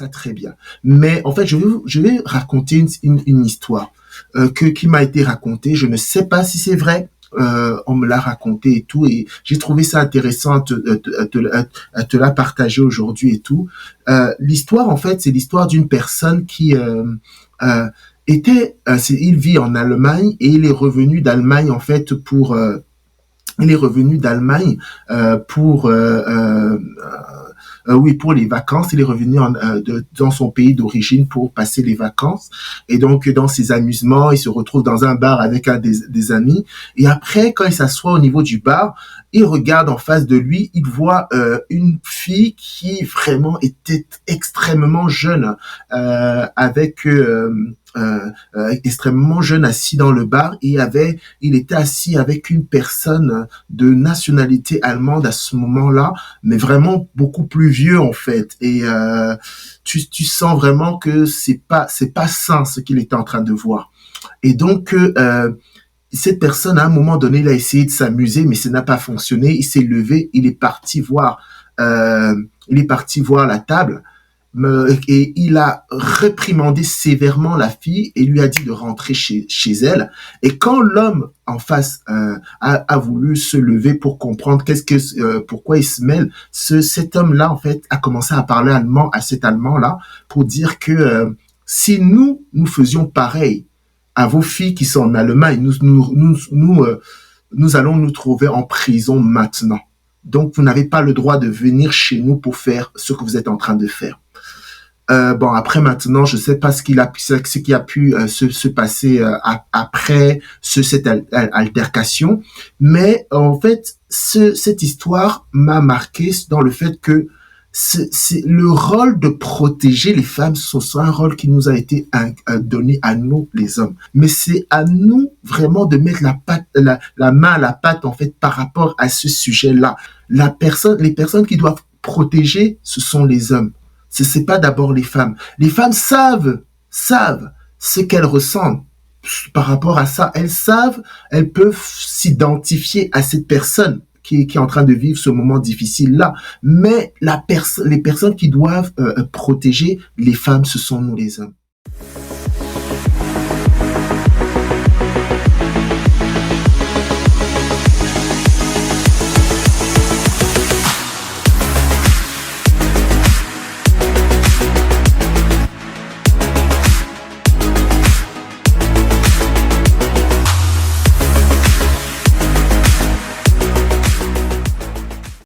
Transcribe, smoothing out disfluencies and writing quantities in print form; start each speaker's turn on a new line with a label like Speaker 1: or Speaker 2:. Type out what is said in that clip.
Speaker 1: ça très bien. Mais en fait, je vais raconter une histoire qui m'a été racontée. Je ne sais pas si c'est vrai. On me l'a raconté et tout, et j'ai trouvé ça intéressant à te la partager aujourd'hui et tout. L'histoire, en fait, c'est l'histoire d'une personne qui il vit en Allemagne et il est revenu d'Allemagne en fait il est revenu d'Allemagne pour oui, pour les vacances. Il est revenu dans son pays d'origine pour passer les vacances. Et donc, dans ses amusements, il se retrouve dans un bar avec un des amis. Et après, quand il s'assoit au niveau du bar, il regarde en face de lui, il voit une fille qui vraiment était extrêmement jeune, extrêmement jeune, assis dans le bar, et il était assis avec une personne de nationalité allemande à ce moment-là, mais vraiment beaucoup plus vieux en fait. Et tu sens vraiment que c'est pas sain ce qu'il était en train de voir. Et donc cette personne, à un moment donné, il a essayé de s'amuser, mais ça n'a pas fonctionné. Il s'est levé, il est parti voir la table, et il a réprimandé sévèrement la fille et lui a dit de rentrer chez elle. Et quand l'homme en face a voulu se lever pour comprendre pourquoi il se mêle, cet homme-là en fait a commencé à parler allemand à cet Allemand-là pour dire que si nous faisions pareil à vos filles qui sont en Allemagne, nous allons nous trouver en prison maintenant. Donc, vous n'avez pas le droit de venir chez nous pour faire ce que vous êtes en train de faire. Bon, après maintenant, je sais pas ce qui a pu se passer après cette altercation, mais en fait, cette histoire m'a marqué dans le fait que c'est le rôle de protéger les femmes, c'est un rôle qui nous a été donné à nous les hommes, mais c'est à nous vraiment de mettre la main à la pâte en fait par rapport à ce sujet-là. Les personnes qui doivent protéger, ce sont les hommes. C'est pas d'abord les femmes. Les femmes savent ce qu'elles ressentent par rapport à ça. Elles peuvent s'identifier à cette personne qui est en train de vivre ce moment difficile-là. Mais les personnes qui doivent protéger les femmes, ce sont nous les hommes.